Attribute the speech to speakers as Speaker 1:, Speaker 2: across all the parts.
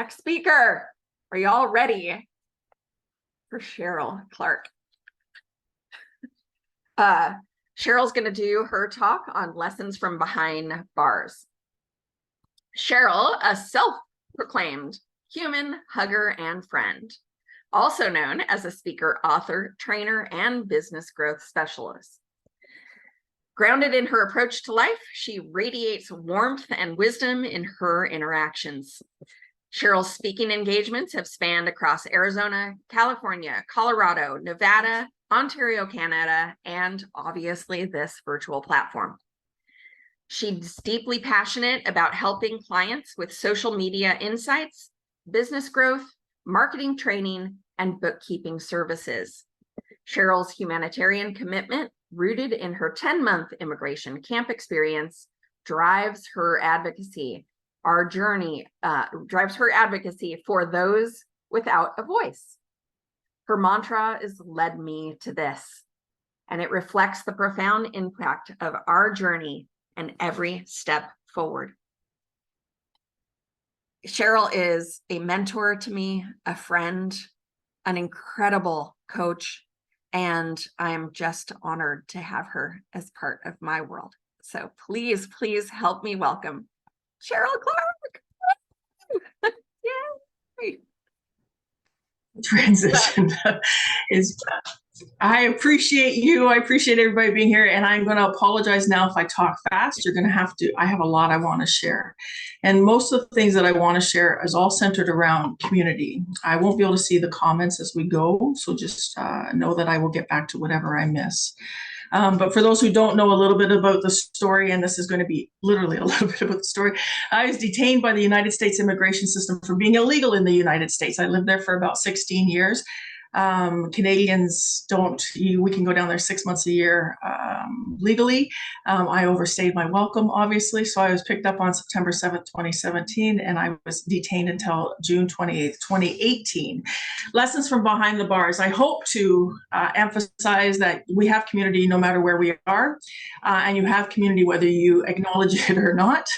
Speaker 1: next speaker. Are y'all ready for Cheryl Clark? Cheryl's going to do her talk on lessons from behind bars. Cheryl, a self-proclaimed human hugger and friend, also known as a speaker, author, trainer, and business growth specialist. Grounded in her approach to life, she radiates warmth and wisdom in her interactions. Cheryl's speaking engagements have spanned across Arizona, California, Colorado, Nevada, Ontario, Canada, and obviously this virtual platform. She's deeply passionate about helping clients with social media insights, business growth, marketing training, and bookkeeping services. Cheryl's humanitarian commitment, rooted in her 10-month immigration camp experience, drives her advocacy. Our journey drives her advocacy for those without a voice. Her mantra is "Led me to this," and it reflects the profound impact of our journey and every step forward. Cheryl is a mentor to me, a friend, an incredible coach, and I'm just honored to have her as part of my world. So please, please help me welcome Cheryl Clark. Yay!
Speaker 2: Transition is, I appreciate you. I appreciate everybody being here. And I'm going to apologize now if I talk fast. You're going to have to, I have a lot I want to share. And most of the things that I want to share is all centered around community. I won't be able to see the comments as we go. So just know that I will get back to whatever I miss. But for those who don't know a little bit about the story, and this is going to be literally a little bit about the story, I was detained by the United States immigration system for being illegal in the United States. I lived there for about 16 years. Canadians don't, we can go down there 6 months a year legally. I overstayed my welcome, obviously. So I was picked up on September 7th, 2017, and I was detained until June 28th, 2018. Lessons from behind the bars. I hope to emphasize that we have community no matter where we are, and you have community whether you acknowledge it or not.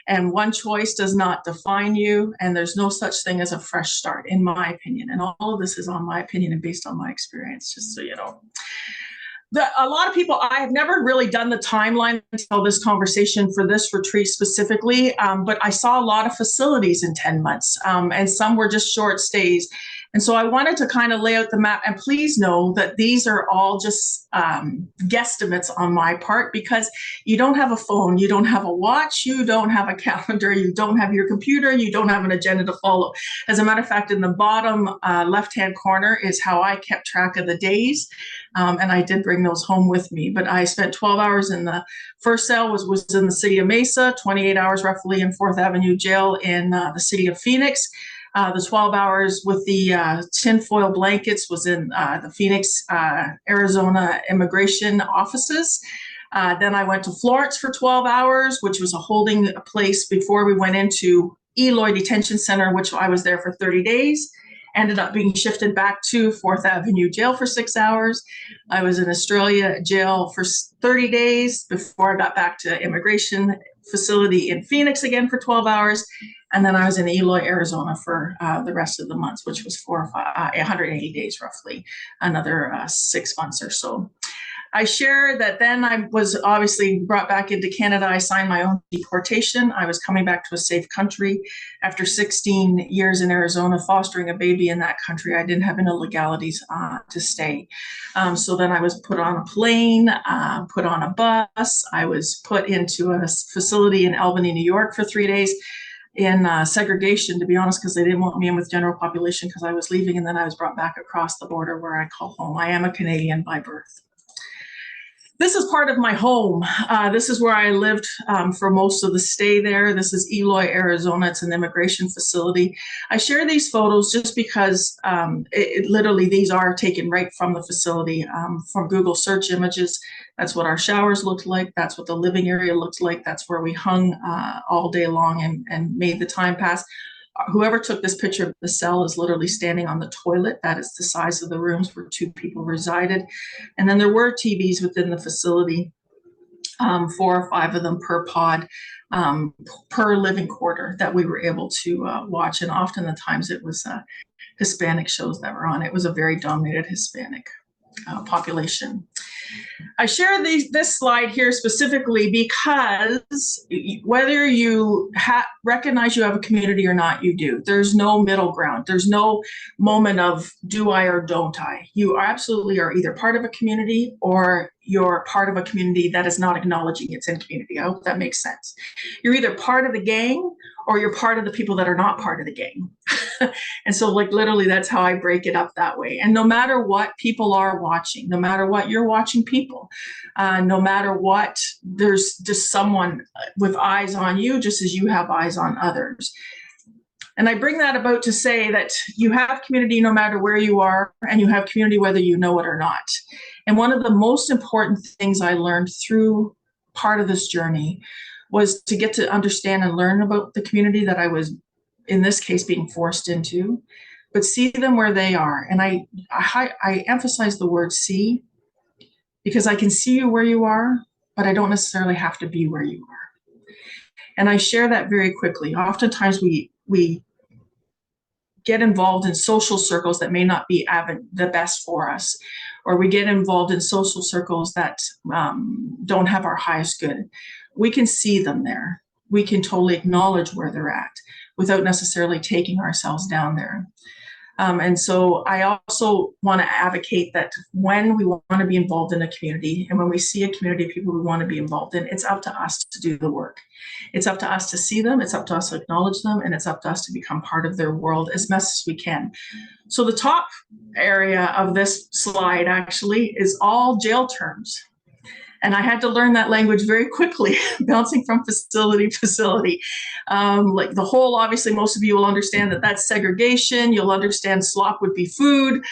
Speaker 2: And one choice does not define you, and there's no such thing as a fresh start, in my opinion. And all of this is on my opinion and based on my experience, just so you know. A lot of people, I have never really done the timeline until this conversation for this retreat specifically, but I saw a lot of facilities in 10 months, and some were just short stays. And so I wanted to kind of lay out the map, and please know that these are all just guesstimates on my part, because you don't have a phone, you don't have a watch, you don't have a calendar, you don't have your computer, you don't have an agenda to follow. As a matter of fact, in the bottom left-hand corner is how I kept track of the days. And I did bring those home with me, but I spent 12 hours in the first cell was in the city of Mesa, 28 hours roughly in 4th Avenue Jail in the city of Phoenix. The 12 hours with the tinfoil blankets was in the Phoenix, Arizona immigration offices. Then I went to Florence for 12 hours, which was a holding place before we went into Eloy Detention Center, which I was there for 30 days. Ended up being shifted back to 4th Avenue Jail for 6 hours. I was in Australia jail for 30 days before I got back to immigration facility in Phoenix again for 12 hours. And then I was in Eloy, Arizona for the rest of the months, which was 180 days roughly, another 6 months or so. I share that then I was obviously brought back into Canada. I signed my own deportation. I was coming back to a safe country. After 16 years in Arizona, fostering a baby in that country, I didn't have any legalities to stay. So then I was put on a plane, put on a bus. I was put into a facility in Albany, New York for 3 days in segregation, to be honest, because they didn't want me in with general population because I was leaving. And then I was brought back across the border where I call home. I am a Canadian by birth. This is part of my home. This is where I lived for most of the stay there. This is Eloy, Arizona. It's an immigration facility. I share these photos just because literally these are taken right from the facility, from Google search images. That's what our showers looked like. That's what the living area looked like. That's where we hung all day long and made the time pass. Whoever took this picture of the cell is literally standing on the toilet. That is the size of the rooms where 2 people resided. And then there were TVs within the facility. 4 or 5 of them per pod, per living quarter that we were able to watch. And often the times it was Hispanic shows that were on. It was a very dominated Hispanic population. I share this slide here specifically because whether you recognize you have a community or not, you do. There's no middle ground. There's no moment of do I or don't I. You absolutely are either part of a community or you're part of a community that is not acknowledging it's in community. I hope that makes sense. You're either part of the gang or you're part of the people that are not part of the gang. And so like literally that's how I break it up that way. And no matter what people are watching, no matter what you're watching people, no matter what, there's just someone with eyes on you just as you have eyes on others. And I bring that about to say that you have community no matter where you are, and you have community whether you know it or not. And one of the most important things I learned through part of this journey was to get to understand and learn about the community that I was, in this case, being forced into, but see them where they are. And I emphasize the word see, because I can see you where you are, but I don't necessarily have to be where you are. And I share that very quickly. Oftentimes we get involved in social circles that may not be the best for us, or we get involved in social circles that don't have our highest good. We can see them there. We can totally acknowledge where they're at without necessarily taking ourselves down there. And so I also want to advocate that when we want to be involved in a community and when we see a community of people we want to be involved in, it's up to us to do the work. It's up to us to see them, it's up to us to acknowledge them, and it's up to us to become part of their world as best as we can. So the top area of this slide actually is all jail terms. And I had to learn that language very quickly, bouncing from facility to facility. Like the whole, obviously, most of you will understand that that's segregation. You'll understand slop would be food.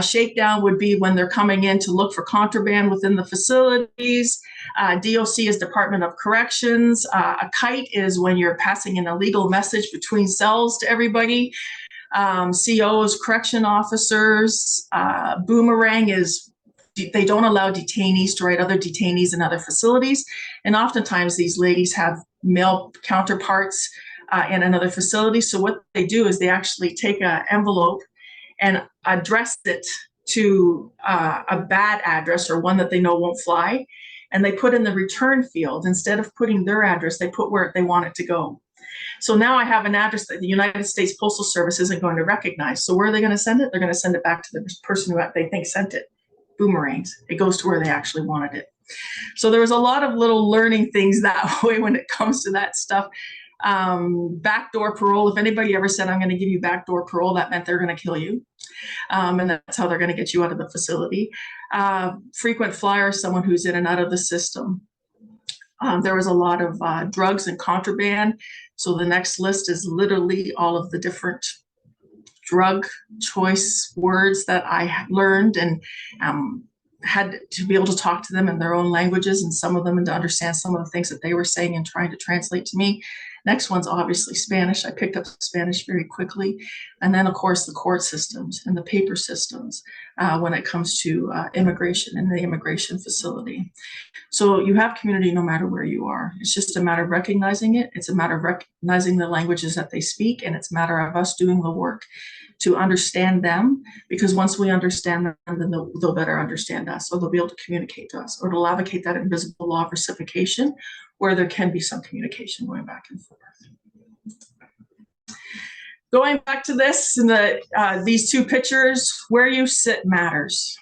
Speaker 2: Shakedown would be when they're coming in to look for contraband within the facilities. DOC is Department of Corrections. A kite is when you're passing an illegal message between cells to everybody. COs, correction officers. Boomerang is they don't allow detainees to write other detainees in other facilities. And oftentimes these ladies have male counterparts in another facility. So what they do is they actually take an envelope and address it to a bad address or one that they know won't fly. And they put in the return field, instead of putting their address, they put where they want it to go. So now I have an address that the United States Postal Service isn't going to recognize. So where are they going to send it? They're going to send it back to the person who they think sent it. Boomerangs. It goes to where they actually wanted it. So there was a lot of little learning things that way when it comes to that stuff. Backdoor parole. If anybody ever said, I'm going to give you backdoor parole, that meant they're going to kill you. And that's how they're going to get you out of the facility. Frequent flyer, someone who's in and out of the system. There was a lot of drugs and contraband. So the next list is literally all of the different drug choice words that I learned and had to be able to talk to them in their own languages and some of them and to understand some of the things that they were saying and trying to translate to me. Next one's obviously Spanish. I picked up Spanish very quickly. And then, of course, the court systems and the paper systems when it comes to immigration and the immigration facility. So you have community no matter where you are. It's just a matter of recognizing it. It's a matter of recognizing the languages that they speak, and it's a matter of us doing the work to understand them, because once we understand them, then they'll better understand us, or they'll be able to communicate to us, or it'll advocate that invisible law of reciprocation where there can be some communication going back and forth. Going back to this, in these two pictures, where you sit matters.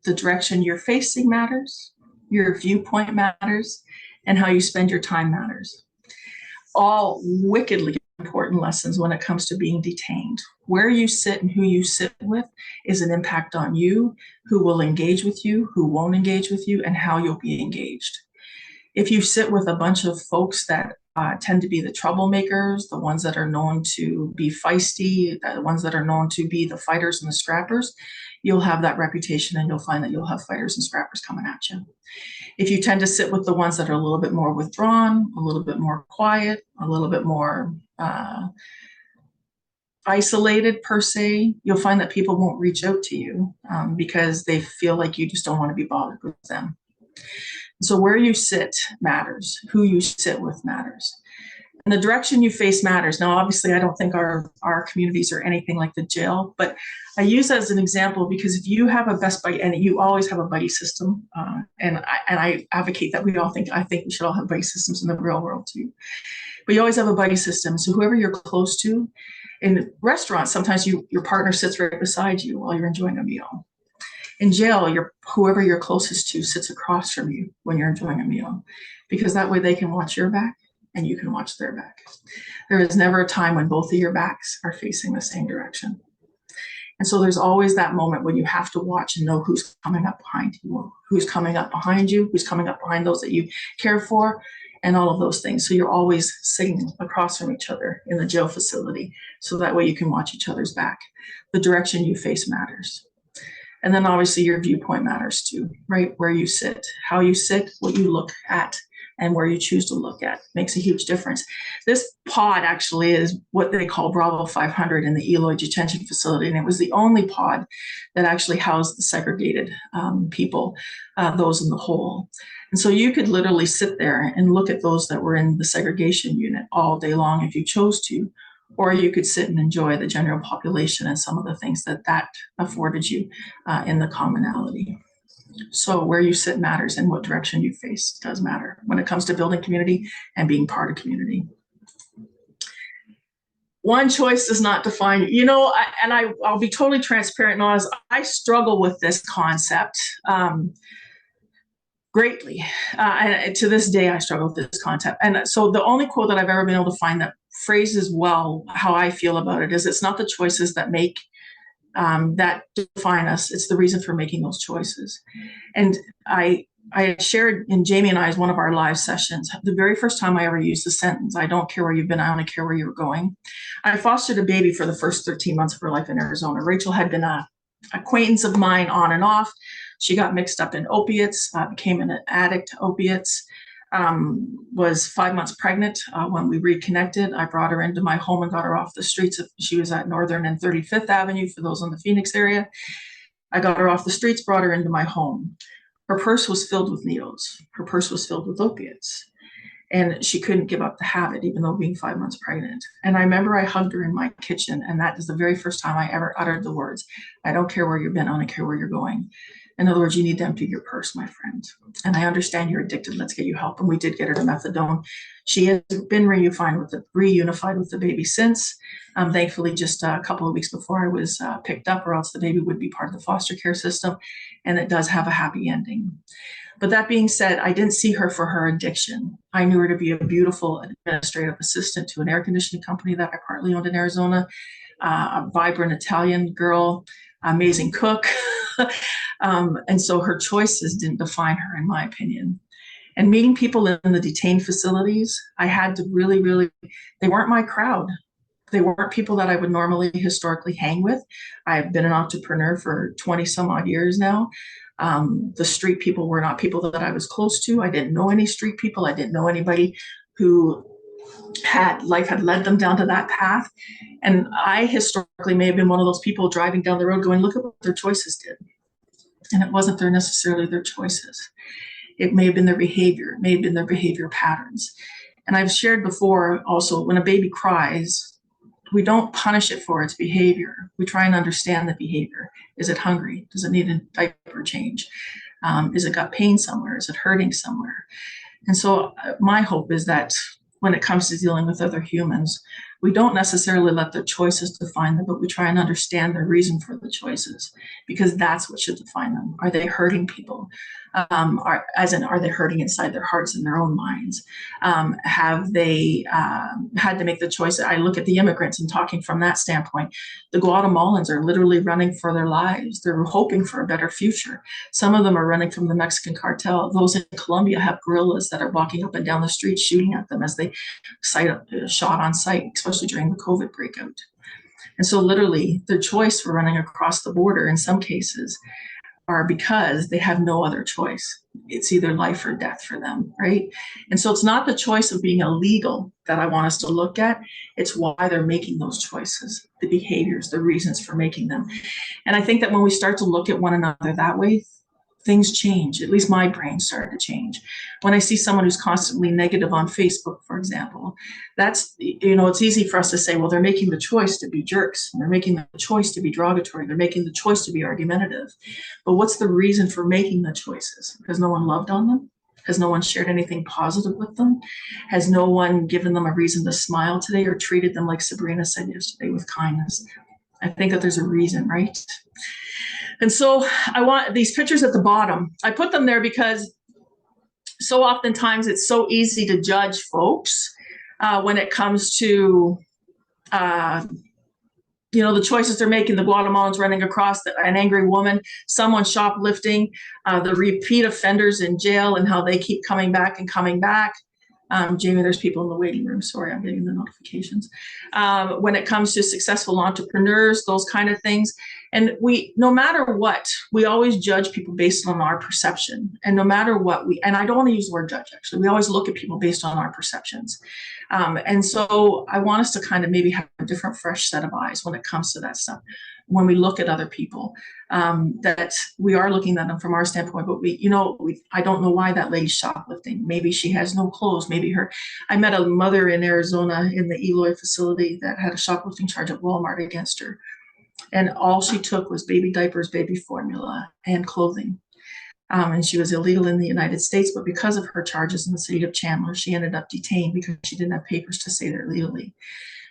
Speaker 2: The direction you're facing matters. Your viewpoint matters, and how you spend your time matters. All wickedly important lessons when it comes to being detained. Where you sit and who you sit with is an impact on you, who will engage with you, who won't engage with you, and how you'll be engaged. If you sit with a bunch of folks that tend to be the troublemakers, the ones that are known to be feisty, the ones that are known to be the fighters and the scrappers, you'll have that reputation, and you'll find that you'll have fighters and scrappers coming at you. If you tend to sit with the ones that are a little bit more withdrawn, a little bit more quiet, a little bit more isolated per se, you'll find that people won't reach out to you because they feel like you just don't want to be bothered with them. So where you sit matters. Who you sit with matters. And the direction you face matters. Now, obviously, I don't think our communities are anything like the jail, but I use that as an example because if you have a best buddy, and you always have a buddy system, and I advocate that I think we should all have buddy systems in the real world too. But you always have a buddy system. So whoever you're close to, in restaurants, sometimes your partner sits right beside you while you're enjoying a meal. In jail, whoever you're closest to sits across from you when you're enjoying a meal, because that way they can watch your back and you can watch their back. There is never a time when both of your backs are facing the same direction. And so there's always that moment when you have to watch and know who's coming up behind you, who's coming up behind you, who's coming up behind those that you care for, and all of those things. So you're always sitting across from each other in the jail facility. So that way you can watch each other's back. The direction you face matters. And then obviously your viewpoint matters too, right? Where you sit, how you sit, what you look at, and where you choose to look at makes a huge difference. This pod actually is what they call Bravo 500 in the Eloy Detention Facility, and it was the only pod that actually housed the segregated people, those in the hole. And so you could literally sit there and look at those that were in the segregation unit all day long if you chose to, or you could sit and enjoy the general population and some of the things that afforded you in the commonality. So where you sit matters, and what direction you face does matter when it comes to building community and being part of community. One choice does not define you. I'll be totally transparent, Naz. I struggle with this concept greatly. And to this day, I struggle with this concept. And so the only quote that I've ever been able to find that phrases well how I feel about it is, it's not the choices that make that define us. It's the reason for making those choices. And I shared in Jamie and I's one of our live sessions, the very first time I ever used the sentence, I don't care where you've been, I only care where you're going. I fostered a baby for the first 13 months of her life in Arizona. Rachel had been an acquaintance of mine on and off. She got mixed up in opiates, became an addict to opiates. Was 5 months pregnant when we reconnected. I brought her into my home and got her off the streets. She was at Northern and 35th Avenue for those in the Phoenix area. I got her off the streets, brought her into my home. Her purse was filled with needles. Her purse was filled with opiates. And she couldn't give up the habit, even though being 5 months pregnant. And I remember I hugged her in my kitchen, and that is the very first time I ever uttered the words, I don't care where you've been, I don't care where you're going. In other words, you need to empty your purse, my friend. And I understand you're addicted. Let's get you help. And we did get her to methadone. She has been reunified with the baby since. Thankfully, just a couple of weeks before I was picked up, or else the baby would be part of the foster care system. And it does have a happy ending. But that being said, I didn't see her for her addiction. I knew her to be a beautiful administrative assistant to an air conditioning company that I partly owned in Arizona, a vibrant Italian girl, amazing cook. And so her choices didn't define her, in my opinion. And meeting people in the detained facilities, I had to really, they weren't my crowd. They weren't people that I would normally historically hang with. I've been an entrepreneur for 20 some odd years now. The street people were not people that I was close to. I didn't know any street people. I didn't know anybody who life had led them down to that path. And I historically may have been one of those people driving down the road going, look at what their choices did. And it wasn't necessarily their choices. It may have been their behavior. It may have been their behavior patterns. And I've shared before also, when a baby cries, we don't punish it for its behavior. We try and understand the behavior. Is it hungry? Does it need a diaper change? Is it got pain somewhere? Is it hurting somewhere? And so my hope is that when it comes to dealing with other humans, we don't necessarily let their choices define them, but we try and understand their reason for the choices, because that's what should define them. Are they hurting people? Are they hurting inside their hearts and their own minds? Have they had to make the choice? I look at the immigrants and talking from that standpoint. The Guatemalans are literally running for their lives. They're hoping for a better future. Some of them are running from the Mexican cartel. Those in Colombia have guerrillas that are walking up and down the street shooting at them as they shot on sight, especially during the COVID breakout. And so literally their choice for running across the border in some cases are because they have no other choice. It's either life or death for them, right? And so it's not the choice of being illegal that I want us to look at. It's why they're making those choices, the behaviors, the reasons for making them. And I think that when we start to look at one another that way, things change. At least my brain started to change. When I see someone who's constantly negative on Facebook, for example, that's, it's easy for us to say, well, they're making the choice to be jerks. And they're making the choice to be derogatory. They're making the choice to be argumentative. But what's the reason for making the choices? Because no one loved on them? Has no one shared anything positive with them? Has no one given them a reason to smile today or treated them, like Sabrina said yesterday, with kindness? I think that there's a reason, right? And so I want these pictures at the bottom. I put them there because so oftentimes it's so easy to judge folks when it comes to the choices they're making, the Guatemalans running across, an angry woman, someone shoplifting, the repeat offenders in jail and how they keep coming back and coming back. Jamie, there's people in the waiting room. Sorry, I'm getting the notifications. When it comes to successful entrepreneurs, those kind of things. And no matter what, we always judge people based on our perception. And no matter what and I don't want to use the word judge, actually, we always look at people based on our perceptions. And so I want us to kind of maybe have a different, fresh set of eyes when it comes to that stuff. When we look at other people, that we are looking at them from our standpoint, but I don't know why that lady's shoplifting. Maybe she has no clothes. I met a mother in Arizona in the Eloy facility that had a shoplifting charge at Walmart against her. And all she took was baby diapers, baby formula, and clothing. And she was illegal in the United States, but because of her charges in the city of Chandler, she ended up detained because she didn't have papers to say they're legally.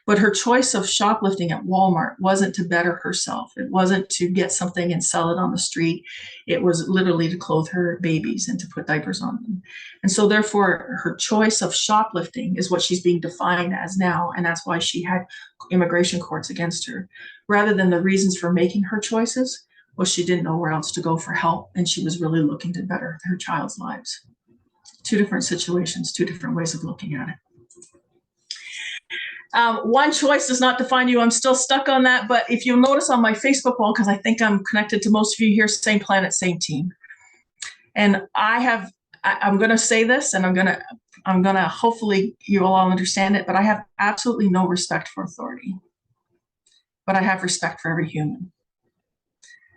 Speaker 2: But her choice of shoplifting at Walmart wasn't to better herself. It wasn't to get something and sell it on the street. It was literally to clothe her babies and to put diapers on them. And so therefore, her choice of shoplifting is what she's being defined as now. And that's why she had immigration courts against her. Rather than the reasons for making her choices, was she didn't know where else to go for help. And she was really looking to better her child's lives. Two different situations, two different ways of looking at it. One choice does not define you. I'm still stuck on that. But if you'll notice on my Facebook wall, because I think I'm connected to most of you here, same planet, same team. And I'm going to say this, and I'm going to hopefully you will all understand it, but I have absolutely no respect for authority. But I have respect for every human.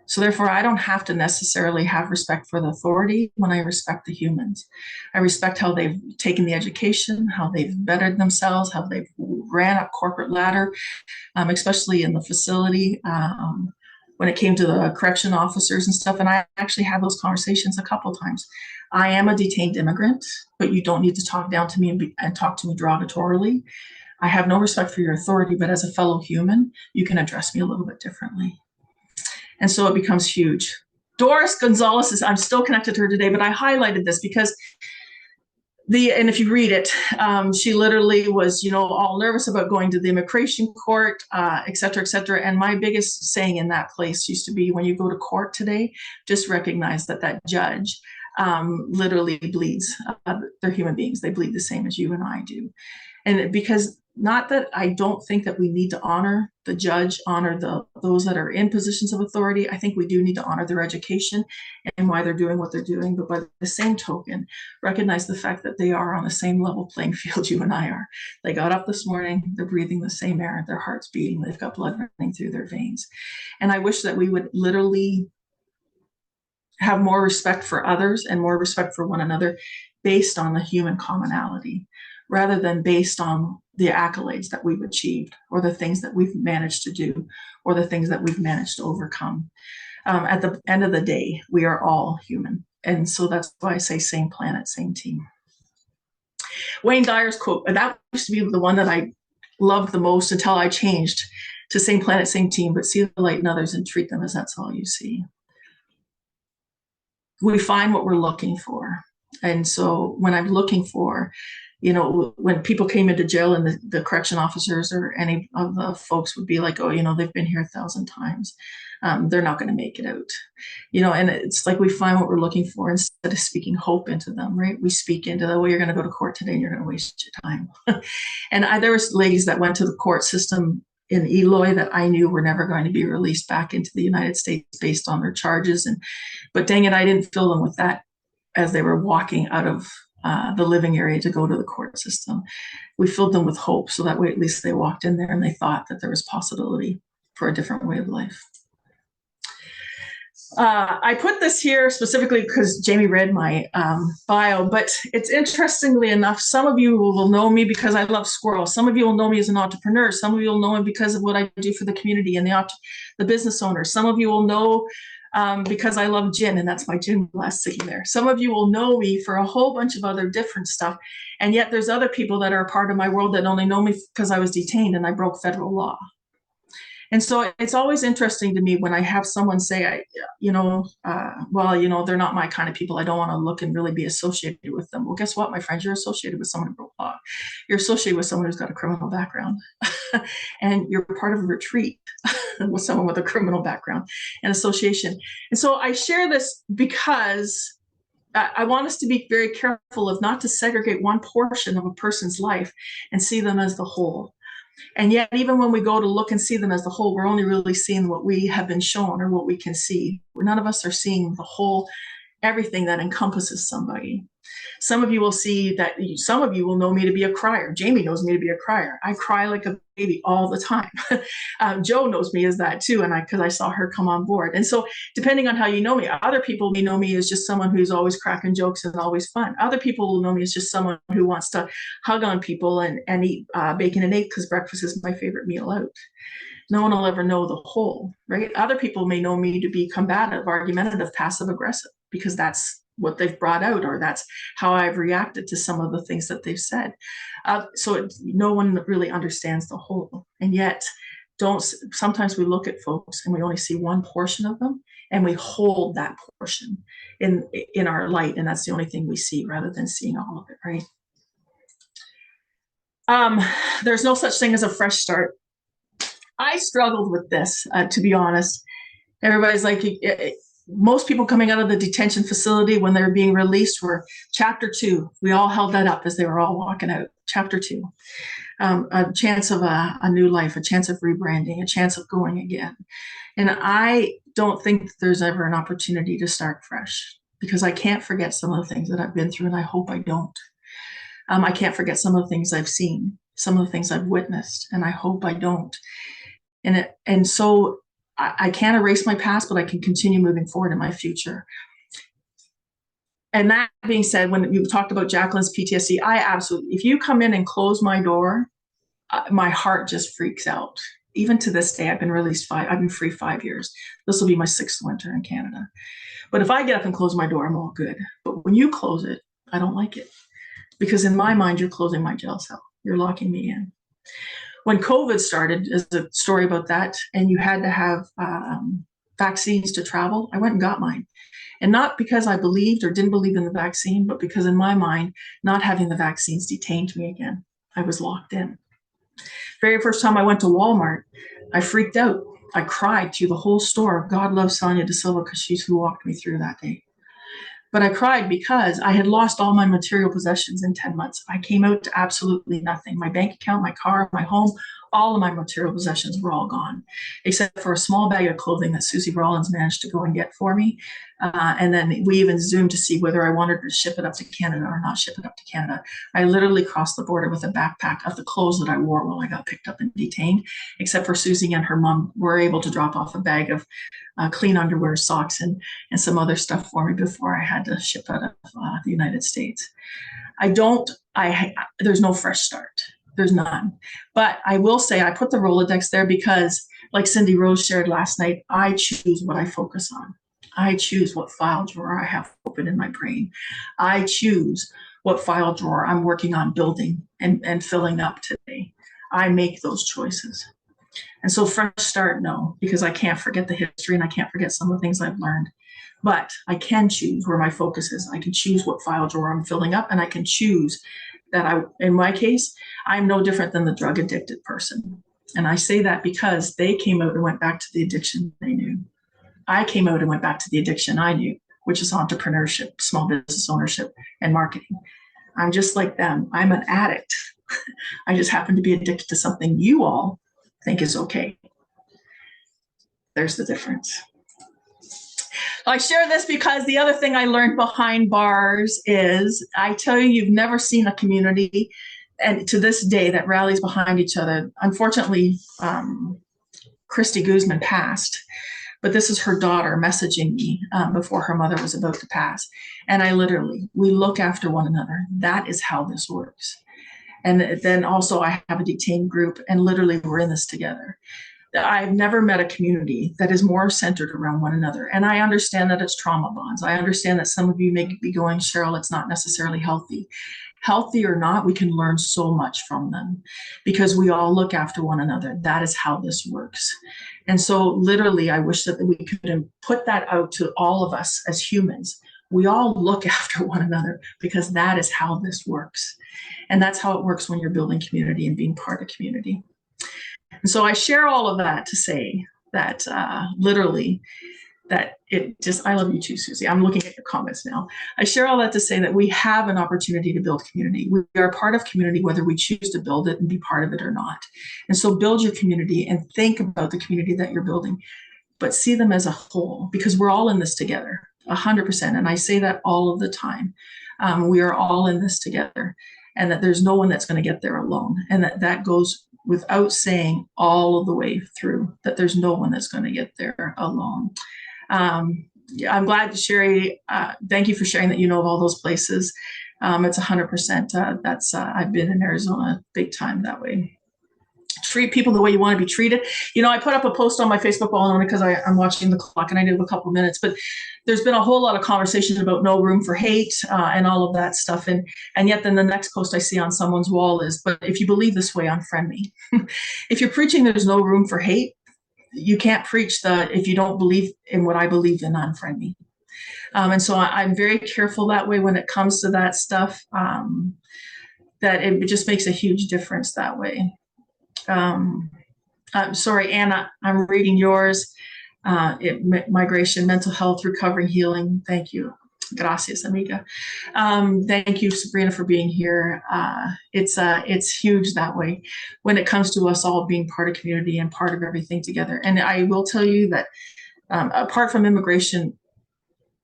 Speaker 2: So therefore, I don't have to necessarily have respect for the authority when I respect the humans. I respect how they've taken the education, how they've bettered themselves, how they've ran up corporate ladder, especially in the facility when it came to the correction officers and stuff. And I actually had those conversations a couple of times. I am a detained immigrant, but you don't need to talk down to me and talk to me derogatorily. I have no respect for your authority, but as a fellow human, you can address me a little bit differently. And so it becomes huge. Doris Gonzalez I'm still connected to her today, but I highlighted this because and if you read it, she literally was, all nervous about going to the immigration court, et cetera, et cetera. And my biggest saying in that place used to be, when you go to court today, just recognize that judge literally bleeds. They're human beings. They bleed the same as you and I do. And because not that I don't think that we need to honor the judge, honor those that are in positions of authority. I think we do need to honor their education and why they're doing what they're doing. But by the same token, recognize the fact that they are on the same level playing field you and I are. They got up this morning, they're breathing the same air, their heart's beating, they've got blood running through their veins. And I wish that we would literally have more respect for others and more respect for one another based on the human commonality, rather than based on the accolades that we've achieved or the things that we've managed to do or the things that we've managed to overcome. At the end of the day, we are all human. And so that's why I say same planet, same team. Wayne Dyer's quote, that used to be the one that I loved the most until I changed to same planet, same team, but see the light in others and treat them as that's all you see. We find what we're looking for. And so when I'm looking for, when people came into jail and the correction officers or any of the folks would be like, oh, they've been here 1,000 times. They're not going to make it out, and it's like we find what we're looking for instead of speaking hope into them, right? We speak into the, well, you're going to go to court today and you're going to waste your time. And there was ladies that went to the court system in Eloy that I knew were never going to be released back into the United States based on their charges. But dang it, I didn't fill them with that as they were walking out of the living area to go to the court system. We filled them with hope, so that way at least they walked in there and they thought that there was possibility for a different way of life. I put this here specifically because Jamie read my bio, but it's interestingly enough, some of you will know me because I love squirrels. Some of you will know me as an entrepreneur. Some of you will know me because of what I do for the community and the business owners. Some of you will know because I love gin, and that's my gin glass sitting there. Some of you will know me for a whole bunch of other different stuff. And yet there's other people that are a part of my world that only know me because I was detained and I broke federal law. And so it's always interesting to me when I have someone say, well, they're not my kind of people. I don't want to look and really be associated with them. Well, guess what, my friends? You're associated with someone who broke law. You're associated with someone who's got a criminal background. And you're part of a retreat with someone with a criminal background and association. And so I share this because I want us to be very careful of not to segregate one portion of a person's life and see them as the whole. And yet, even when we go to look and see them as the whole, we're only really seeing what we have been shown or what we can see. None of us are seeing the whole, everything that encompasses somebody. Some of you will see that, some of you will know me to be a crier. Jamie knows me to be a crier. I cry like a baby all the time. Joe knows me as that too, and because I saw her come on board. And so depending on how you know me, other people may know me as just someone who's always cracking jokes and always fun. Other people will know me as just someone who wants to hug on people and eat bacon and eggs because breakfast is my favorite meal out. No one will ever know the whole, right? Other people may know me to be combative, argumentative, passive aggressive, because that's what they've brought out, or that's how I've reacted to some of the things that they've said. No one really understands the whole. And yet sometimes we look at folks and we only see one portion of them, and we hold that portion in our light, and that's the only thing we see rather than seeing all of it, right? There's no such thing as a fresh start. I struggled with this, to be honest. Everybody's like, most people coming out of the detention facility when they were being released were chapter 2. We all held that up as they were all walking out. Chapter 2, a chance of a new life, a chance of rebranding, a chance of going again. And I don't think that there's ever an opportunity to start fresh, because I can't forget some of the things that I've been through, and I hope I don't. I can't forget some of the things I've seen, some of the things I've witnessed, and I hope I don't. And so I can't erase my past, but I can continue moving forward in my future. And that being said, when you talked about Jaclyn's PTSD, I absolutely, if you come in and close my door, my heart just freaks out. Even to this day, I've been released I've been free 5 years. This will be my 6th winter in Canada. But if I get up and close my door, I'm all good. But when you close it, I don't like it. Because in my mind, you're closing my jail cell. You're locking me in. When COVID started, there's a story about that, and you had to have vaccines to travel, I went and got mine. And not because I believed or didn't believe in the vaccine, but because in my mind, not having the vaccines detained me again. I was locked in. Very first time I went to Walmart, I freaked out. I cried through the whole store. God loves Sonia De Silva because she's who walked me through that day. But I cried because I had lost all my material possessions in 10 months. I came out to absolutely nothing. My bank account, my car, my home, all of my material possessions were all gone, except for a small bag of clothing that Susie Rollins managed to go and get for me. And then we even Zoomed to see whether I wanted to ship it up to Canada or not ship it up to Canada. I literally crossed the border with a backpack of the clothes that I wore while I got picked up and detained, except for Susie and her mom were able to drop off a bag of clean underwear, socks, and some other stuff for me before I had to ship out of the United States. There's no fresh start. There's none. But I will say I put the Rolodex there because, like Cindy Rose shared last night, I choose what I focus on. I choose what file drawer I have open in my brain. I choose what file drawer I'm working on building and filling up today. I make those choices. And so fresh start, no, because I can't forget the history and I can't forget some of the things I've learned. But I can choose where my focus is. I can choose what file drawer I'm filling up, and I can choose that in my case, I'm no different than the drug addicted person. And I say that because they came out and went back to the addiction they knew. I came out and went back to the addiction I knew, which is entrepreneurship, small business ownership, and marketing. I'm just like them. I'm an addict. I just happen to be addicted to something you all think is okay. There's the difference. I share this because the other thing I learned behind bars is, I tell you, you've never seen a community, and to this day, that rallies behind each other. Unfortunately, Christy Guzman passed, but this is her daughter messaging me before her mother was about to pass. And we look after one another. That is how this works. And then also I have a detained group, and literally we're in this together. I've never met a community that is more centered around one another. And I understand that it's trauma bonds. I understand that some of you may be going, Cheryl, it's not necessarily healthy. Healthy or not, we can learn so much from them because we all look after one another. That is how this works. And so literally, I wish that we could put that out to all of us as humans. We all look after one another because that is how this works. And that's how it works when you're building community and being part of community. And so I share all of that to say that literally that I love you too, Susie. I'm looking at your comments now. I share all that to say that we have an opportunity to build community. We are part of community, whether we choose to build it and be part of it or not. And so build your community and think about the community that you're building, but see them as a whole, because we're all in this together, 100%. And I say that all of the time. We are all in this together, and that there's no one that's going to get there alone. And that goes without saying all of the way through, that there's no one that's going to get there alone. I'm glad, Sherry, thank you for sharing that you know of all those places. It's 100%. I've been in Arizona big time that way. Treat people the way you want to be treated. I put up a post on my Facebook wall only because I'm watching the clock and I do have a couple of minutes, but there's been a whole lot of conversation about no room for hate and all of that stuff. And yet then the next post I see on someone's wall is, but if you believe this way, unfriend me. If you're preaching there's no room for hate, you can't preach if you don't believe in what I believe in, unfriend me. And so I'm very careful that way when it comes to that stuff, that it just makes a huge difference that way. I'm sorry, Anna, I'm reading yours. Migration, mental health, recovery, healing. Thank you. Gracias, amiga. Thank you, Sabrina, for being here. It's huge that way when it comes to us all being part of community and part of everything together. And I will tell you that apart from immigration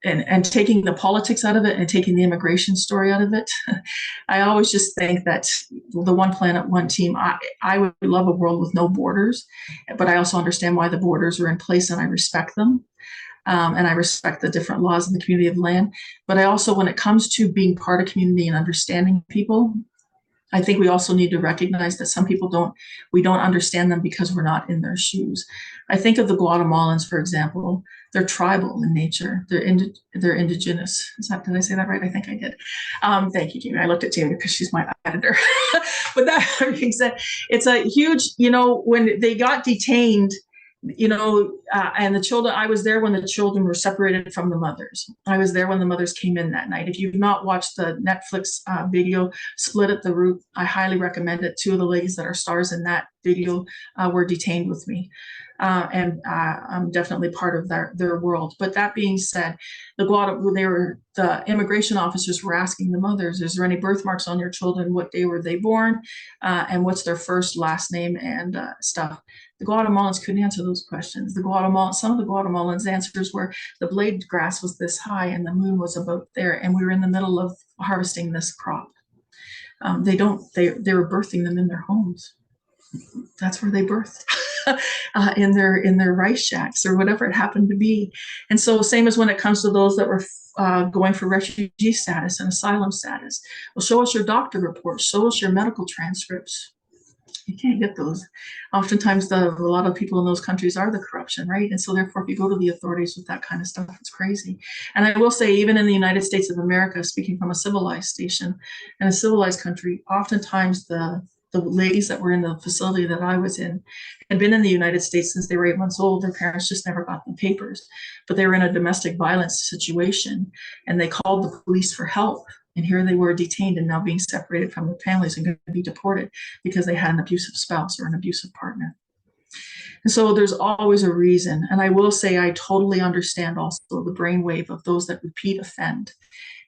Speaker 2: and taking the politics out of it and taking the immigration story out of it, I always just think that the one planet, one team, I would love a world with no borders, but I also understand why the borders are in place and I respect them. And I respect the different laws in the community of land. But I also, when it comes to being part of community and understanding people, I think we also need to recognize that some people we don't understand them because we're not in their shoes. I think of the Guatemalans, for example. They're tribal in nature. They're indigenous. Did I say that right? I think I did. Thank you, Jamie. I looked at Jamie because she's my editor. But that being said, it's a huge, when they got detained, and the children, I was there when the children were separated from the mothers. I was there when the mothers came in that night. If you've not watched the Netflix video, Split at the Root, I highly recommend it. Two of the ladies that are stars in that video were detained with me. And I'm definitely part of their world. But that being said, the immigration officers were asking the mothers, is there any birthmarks on your children? What day were they born? And what's their first, last name and stuff? The Guatemalans couldn't answer those questions. Some of the Guatemalans' answers were the blade grass was this high and the moon was about there, and we were in the middle of harvesting this crop. They were birthing them in their homes. That's where they birthed. in their rice shacks or whatever it happened to be. And so same as when it comes to those that were going for refugee status and asylum status. Well, show us your doctor reports, show us your medical transcripts. You can't get those. Oftentimes a lot of people in those countries are the corruption, right? And so therefore, if you go to the authorities with that kind of stuff, it's crazy. And I will say, even in the United States of America, speaking from a civilized station and a civilized country, oftentimes the ladies that were in the facility that I was in had been in the United States since they were 8 months old. Their parents just never got them papers, but they were in a domestic violence situation and they called the police for help. And here they were detained and now being separated from their families and going to be deported because they had an abusive spouse or an abusive partner. And so there's always a reason. And I will say, I totally understand also the brainwave of those that repeat offend.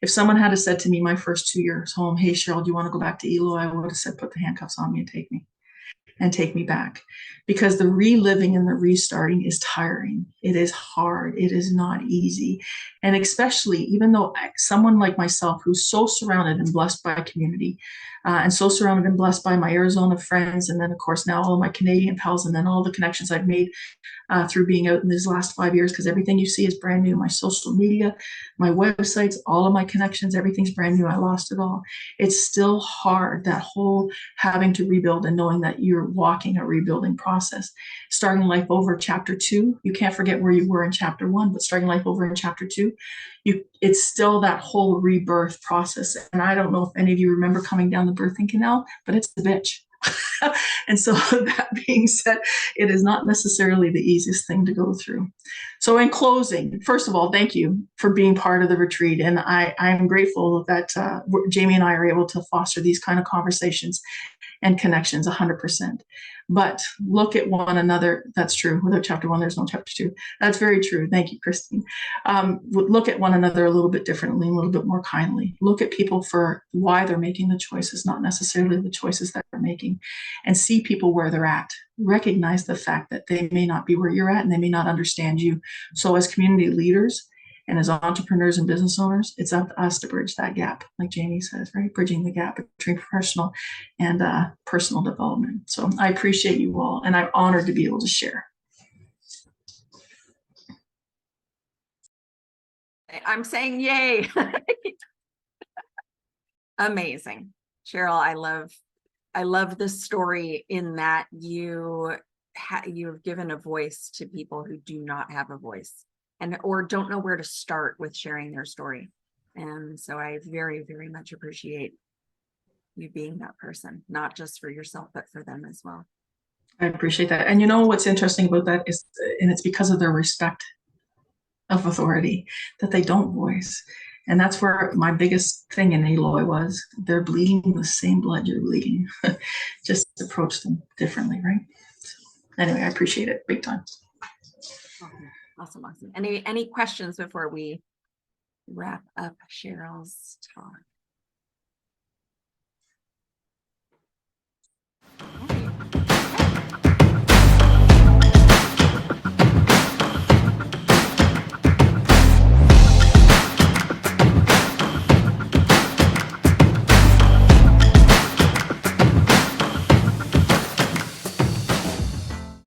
Speaker 2: If someone had said to me my first 2 years home, hey, Cheryl, do you want to go back to Eloy? I would have said, put the handcuffs on me and take me back. Because the reliving and the restarting is tiring. It is hard. It is not easy. And especially, even though someone like myself, who's so surrounded and blessed by a community, and so surrounded and blessed by my Arizona friends. And then, of course, now all of my Canadian pals, and then all the connections I've made through being out in these last 5 years, because everything you see is brand new. My social media, my websites, all of my connections, everything's brand new. I lost it all. It's still hard, that whole having to rebuild and knowing that you're walking a rebuilding process. Starting life over, chapter 2, you can't forget where you were in chapter 1, but starting life over in chapter 2, it's still that whole rebirth process. And I don't know if any of you remember coming down the birthing canal, but it's a bitch. And so that being said, it is not necessarily the easiest thing to go through. So in closing, first of all, thank you for being part of the retreat. And I'm grateful that Jamie and I are able to foster these kind of conversations and connections 100%. But look at one another. That's true. Without chapter 1, there's no chapter 2. That's very true. Thank you, Christine. Look at one another a little bit differently, a little bit more kindly. Look at people for why they're making the choices, not necessarily the choices that they're making, and see people where they're at. Recognize the fact that they may not be where you're at and they may not understand you. So as community leaders and as entrepreneurs and business owners, it's up to us to bridge that gap, like Jamie says, right? Bridging the gap between professional and personal development. So I appreciate you all, and I'm honored to be able to share.
Speaker 1: I'm saying yay. Amazing. Cheryl, I love this story in that you have given a voice to people who do not have a voice or don't know where to start with sharing their story. And so I very, very much appreciate you being that person, not just for yourself, but for them as well.
Speaker 2: I appreciate that. And you know what's interesting about that is, and it's because of their respect of authority, that they don't voice. And that's where my biggest thing in Eloy was, they're bleeding the same blood you're bleeding. Just approach them differently, right? So anyway, I appreciate it big time.
Speaker 1: Awesome. Any questions before we wrap up Cheryl's talk?